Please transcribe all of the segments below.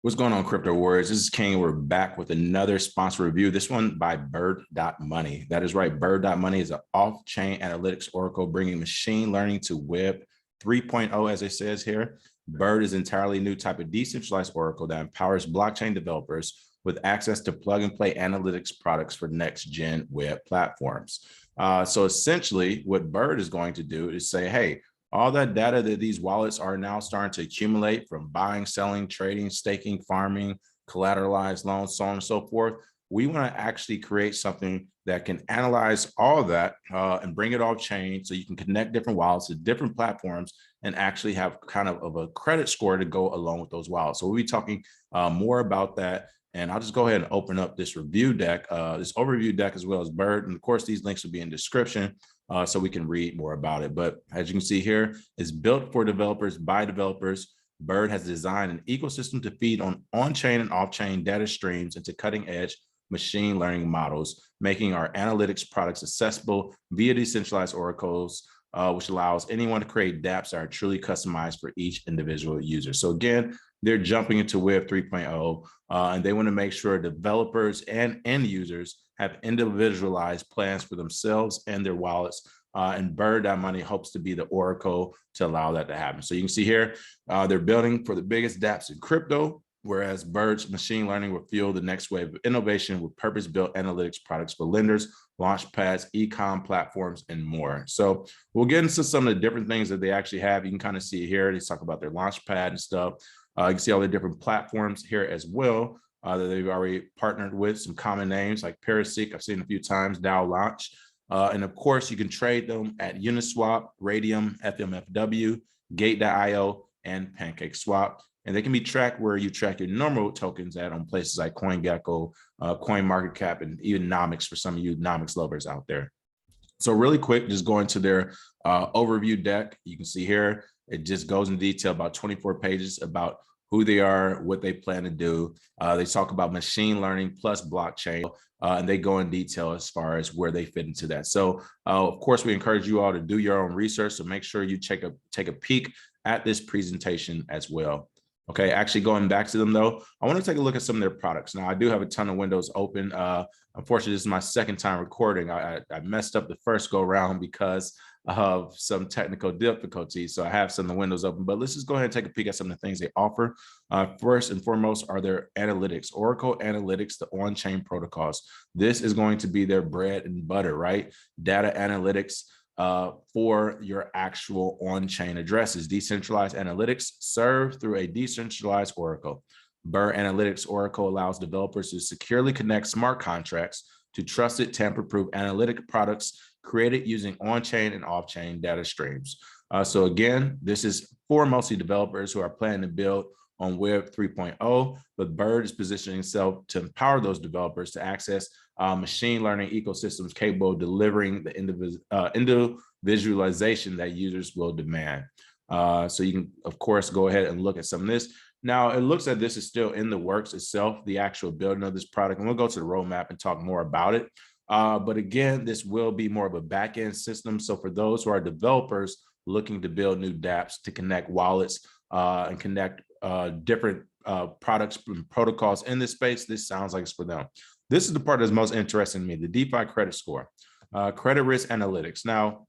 What's going on, crypto warriors? This is King. We're back with another sponsor review. This one by Bird.Money. That is right. Bird.Money is an off-chain analytics oracle bringing machine learning to Web 3.0, as it says here. Bird is an entirely new type of decentralized oracle that empowers blockchain developers with access to plug-and-play analytics products for next-gen web platforms. So essentially, what Bird is going to do is say, hey, all that data that these wallets are now starting to accumulate from buying, selling, trading, staking, farming, collateralized loans, so on and so forth. We want to actually create something that can analyze all of that and bring it off chain so you can connect different wallets to different platforms and actually have kind of a credit score to go along with those wallets. So we'll be talking more about that. And I'll just go ahead and open up this review deck, this overview deck, as well as Bird. And of course, these links will be in description so we can read more about it. But as you can see here, it's built for developers by developers. Bird has designed an ecosystem to feed on-chain and off-chain data streams into cutting-edge machine learning models, making our analytics products accessible via decentralized oracles, which allows anyone to create dApps that are truly customized for each individual user. So again, they're jumping into Web 3.0, and they want to make sure developers and end users have individualized plans for themselves and their wallets. And Bird.Money hopes to be the oracle to allow that to happen. So you can see here, they're building for the biggest dApps in crypto, whereas Bird's machine learning will fuel the next wave of innovation with purpose-built analytics products for lenders, launchpads, e-com platforms, and more. So we'll get into some of the different things that they actually have. You can kind of see here, they talk about their launchpad and stuff. You can see all the different platforms here as well that they've already partnered with, some common names like Parasec, I've seen a few times, DAO Launch. And of course, you can trade them at Uniswap, Radium, FMFW, Gate.io, and PancakeSwap. And they can be tracked where you track your normal tokens at on places like CoinGecko, CoinMarketCap, and even Nomics for some of you Nomics lovers out there. So really quick, just going to their overview deck. You can see here, it just goes in detail, about 24 pages about who they are, what they plan to do. They talk about machine learning plus blockchain, and they go in detail as far as where they fit into that. So of course, we encourage you all to do your own research. So make sure you take a peek at this presentation as well. Okay, actually going back to them though, I want to take a look at some of their products. Now I do have a ton of windows open. Unfortunately, this is my second time recording. I messed up the first go round because of some technical difficulties. So I have some of the windows open, but let's just go ahead and take a peek at some of the things they offer. First and foremost are their analytics, Oracle Analytics, the on-chain protocols. This is going to be their bread and butter, right? Data analytics for your actual on-chain addresses. Decentralized analytics served through a decentralized oracle. Bird Analytics Oracle allows developers to securely connect smart contracts to trusted tamper-proof analytic products created using on-chain and off-chain data streams. So again, this is for mostly developers who are planning to build on Web 3.0, but Bird is positioning itself to empower those developers to access machine learning ecosystems capable of delivering the individualization that users will demand. So you can, of course, go ahead and look at some of this. Now, it looks like this is still in the works itself, the actual building of this product, and we'll go to the roadmap and talk more about it. But again, this will be more of a back-end system. So for those who are developers looking to build new dApps to connect wallets and connect different products and protocols in this space, this sounds like it's for them. This is the part that's most interesting to me, the DeFi credit score, credit risk analytics. Now,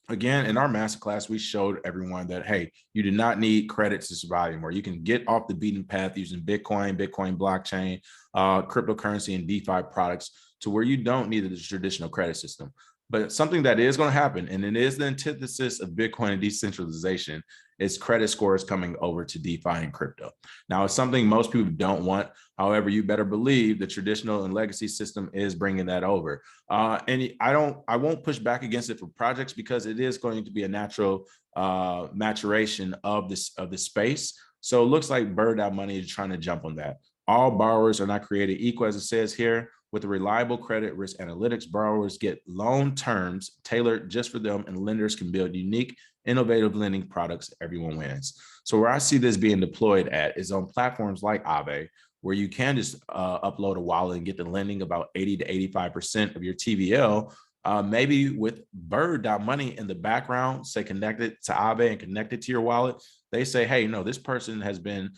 again, in our masterclass, we showed everyone that, hey, you do not need credit to survive anymore. You can get off the beaten path using Bitcoin blockchain, cryptocurrency, and DeFi products to where you don't need the traditional credit system. But something that is going to happen, and it is the antithesis of Bitcoin and decentralization, is credit scores coming over to DeFi and crypto. Now, it's something most people don't want. However, you better believe the traditional and legacy system is bringing that over. And I won't push back against it for projects because it is going to be a natural maturation of this space. So it looks like Bird.Money is trying to jump on that. All borrowers are not created equal, as it says here. With the reliable credit risk analytics, borrowers get loan terms tailored just for them, and lenders can build unique, innovative lending products. Everyone wins. So where I see this being deployed at is on platforms like Aave, where you can just upload a wallet and get the lending about 80 to 85% of your TVL. Maybe with Bird.Money in the background, say connected to Aave and connected to your wallet, they say, hey, no, this person has been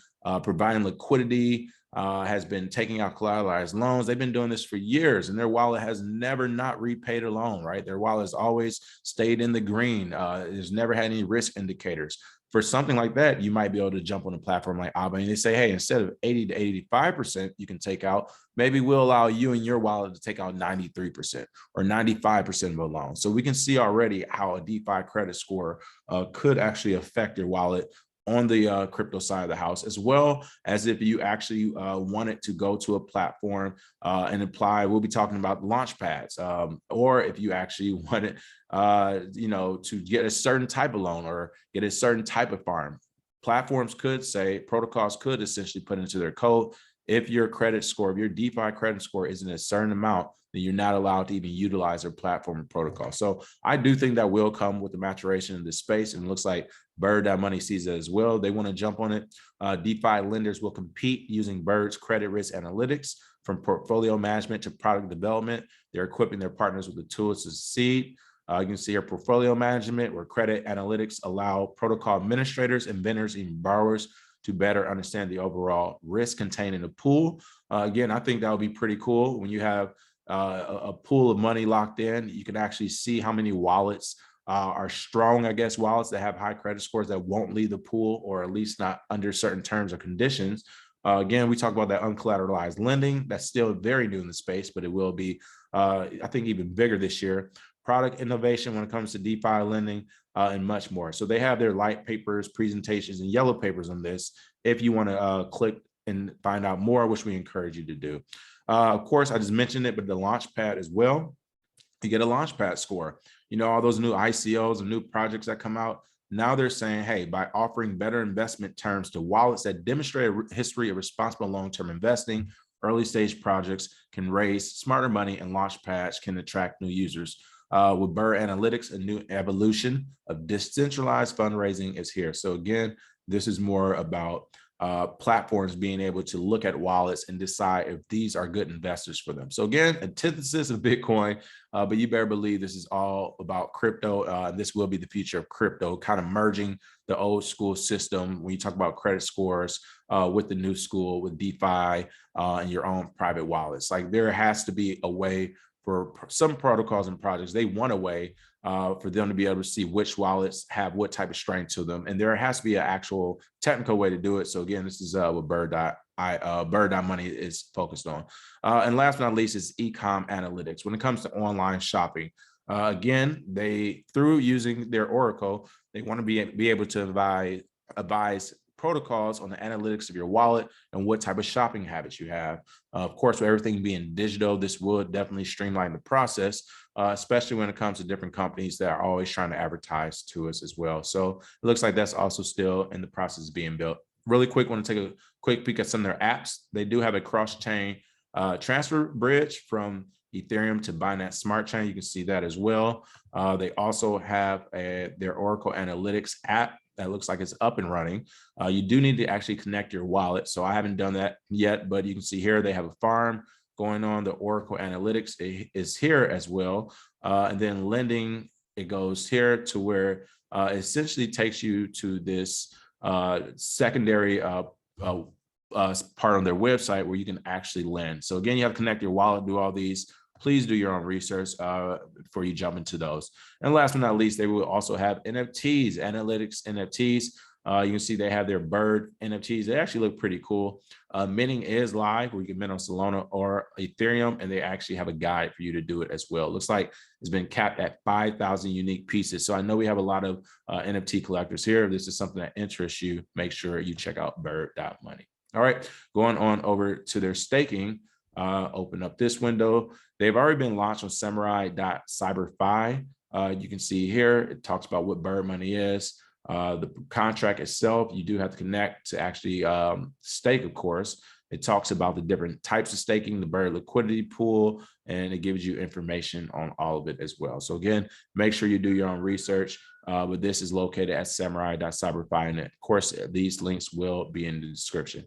providing liquidity, has been taking out collateralized loans. They've been doing this for years, and their wallet has never not repaid a loan, right? Their wallet has always stayed in the green. There's never had any risk indicators. For something like that, you might be able to jump on a platform like Abba and they say, hey, instead of 80 to 85% you can take out, maybe we'll allow you and your wallet to take out 93% or 95% of a loan. So we can see already how a DeFi credit score could actually affect your wallet on the crypto side of the house, as well as if you actually wanted to go to a platform and apply. We'll be talking about Launchpads, or if you actually wanted, to get a certain type of loan or get a certain type of farm. Platforms could say, protocols could essentially put into their code, if your credit score, if your DeFi credit score isn't a certain amount, then you're not allowed to even utilize their platform and protocol. So I do think that will come with the maturation in this space, and it looks like Bird.Money sees it as well. They want to jump on it. DeFi lenders will compete using Bird's credit risk analytics, from portfolio management to product development. They're equipping their partners with the tools to succeed. You can see here portfolio management, where credit analytics allow protocol administrators and vendors, even borrowers, to better understand the overall risk contained in the pool. Again, I think that would be pretty cool. When you have a pool of money locked in, you can actually see how many wallets are strong, I guess, wallets that have high credit scores that won't leave the pool, or at least not under certain terms or conditions. Again, we talk about that uncollateralized lending. That's still very new in the space, but it will be, I think, even bigger this year. Product innovation when it comes to DeFi lending, and much more. So they have their light papers, presentations, and yellow papers on this if you want to click and find out more, which we encourage you to do. Of course, I just mentioned it, but the Launchpad as well. You get a Launchpad score. All those new ICOs and new projects that come out, now they're saying, hey, by offering better investment terms to wallets that demonstrate a history of responsible long-term investing, early stage projects can raise smarter money, and Launchpads can attract new users. With Bird Analytics, a new evolution of decentralized fundraising is here. So again, this is more about platforms being able to look at wallets and decide if these are good investors for them. So again, antithesis of Bitcoin, but you better believe this is all about crypto. This will be the future of crypto, kind of merging the old school system when you talk about credit scores with the new school, with DeFi and your own private wallets. Like, there has to be a way for some protocols and projects. They want a way for them to be able to see which wallets have what type of strength to them. And there has to be an actual technical way to do it. So again, this is what Bird.Money is focused on. And last but not least is e-com analytics. When it comes to online shopping, again, through using their Oracle, they want to be able to advise protocols on the analytics of your wallet and what type of shopping habits you have. Of course, with everything being digital, this would definitely streamline the process, especially when it comes to different companies that are always trying to advertise to us as well. So it looks like that's also still in the process of being built. Really quick, want to take a quick peek at some of their apps. They do have a cross-chain transfer bridge from Ethereum to Binance Smart Chain. You can see that as well. They also have their Oracle Analytics app that looks like it's up and running. You do need to actually connect your wallet. So I haven't done that yet, but you can see here they have a farm going on. The Oracle Analytics is here as well. And then lending, it goes here to where it essentially takes you to this secondary part on their website where you can actually lend. So again, you have to connect your wallet, do all these. Please do your own research before you jump into those. And last but not least, they will also have NFTs, analytics NFTs. You can see they have their Bird NFTs. They actually look pretty cool. Minting is live, where you can mint on Solana or Ethereum, and they actually have a guide for you to do it as well. It looks like it's been capped at 5,000 unique pieces. So I know we have a lot of NFT collectors here. If this is something that interests you, make sure you check out Bird.Money. All right, going on over to their staking. Open up this window. They've already been launched on samurai.cyberfi. You can see here, it talks about what Bird.Money is. The contract itself, you do have to connect to actually stake, of course. It talks about the different types of staking, the Bird liquidity pool, and it gives you information on all of it as well. So again, make sure you do your own research. But this is located at samurai.cyberfi. And of course, these links will be in the description.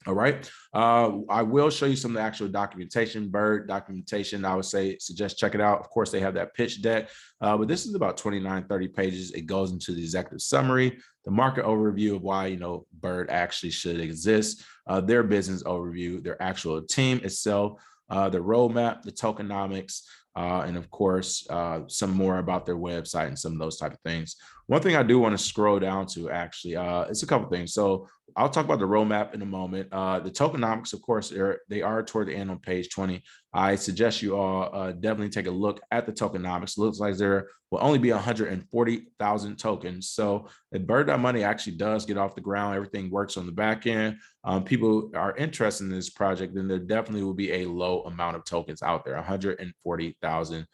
All right. I will show you some of the actual documentation, Bird documentation. I would suggest check it out. Of course, they have that pitch deck, but this is about 29, 30 pages. It goes into the executive summary, the market overview of why, Bird actually should exist, their business overview, their actual team itself, the roadmap, the tokenomics, and of course, some more about their website and some of those type of things. One thing I do want to scroll down to actually, it's a couple things. So I'll talk about the roadmap in a moment. The tokenomics, of course, they are toward the end on page 20. I suggest you all definitely take a look at the tokenomics. It looks like there will only be 140,000 tokens. So if Bird.Money actually does get off the ground, everything works on the back end, people are interested in this project, then there definitely will be a low amount of tokens out there, 140,000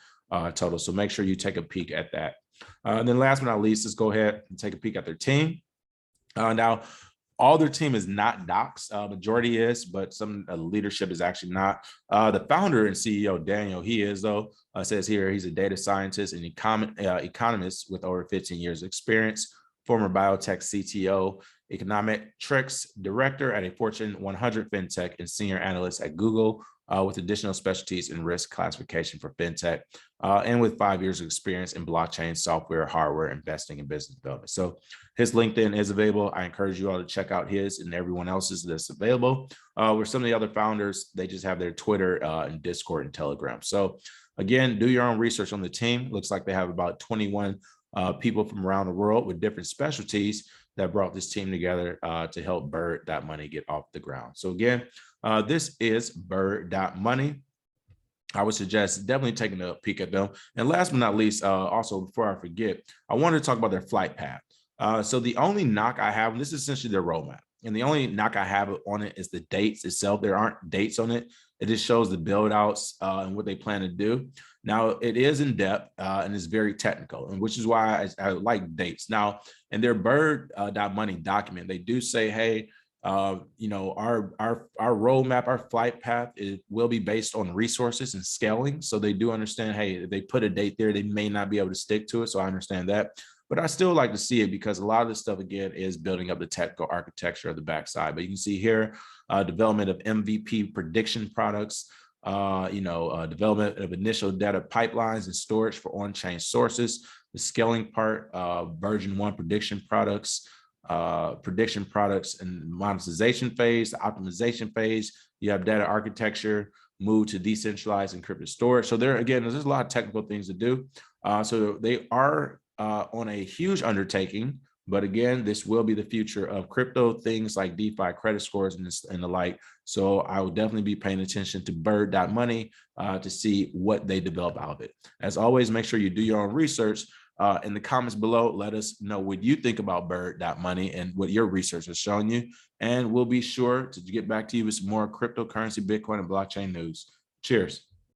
total. So make sure you take a peek at that. And then last but not least, let's go ahead and take a peek at their team. Now, all their team is not docs, majority is, but some leadership is actually not. The founder and CEO, Daniel, he is though, says here, he's a data scientist and economist with over 15 years of experience, former biotech CTO, econometrics director at a Fortune 100 fintech and senior analyst at Google, with additional specialties in risk classification for fintech, and with 5 years of experience in blockchain, software, hardware, investing, and business development. So his LinkedIn is available. I encourage you all to check out his and everyone else's that's available. With some of the other founders, they just have their Twitter and Discord and Telegram. So again, do your own research on the team. Looks like they have about 21 people from around the world with different specialties that brought this team together to help Bird.Money get off the ground. So again, this is Bird.Money. I would suggest definitely taking a peek at them. And last but not least, also before I forget, I wanted to talk about their flight path. So the only knock I have, and this is essentially their roadmap, and the only knock I have on it is the dates itself. There aren't dates on it. It just shows the build outs and what they plan to do. Now, it is in depth and it's very technical, and which is why I like dates. Now, in their Bird.Money document, they do say, hey, our roadmap, our flight path, will be based on resources and scaling. So they do understand, hey, if they put a date there, they may not be able to stick to it. So I understand that. But I still like to see it because a lot of this stuff, again, is building up the technical architecture of the backside. But you can see here, development of MVP prediction products, development of initial data pipelines and storage for on-chain sources, the scaling part, version 1 prediction products and monetization phase, the optimization phase. You have data architecture, move to decentralized encrypted storage. So there's a lot of technical things to do. So they are on a huge undertaking, but again, this will be the future of crypto, things like DeFi, credit scores, and the like. So I will definitely be paying attention to Bird.Money to see what they develop out of it. As always, make sure you do your own research. In the comments below, let us know what you think about Bird.Money and what your research has shown you. And we'll be sure to get back to you with some more cryptocurrency, Bitcoin, and blockchain news. Cheers.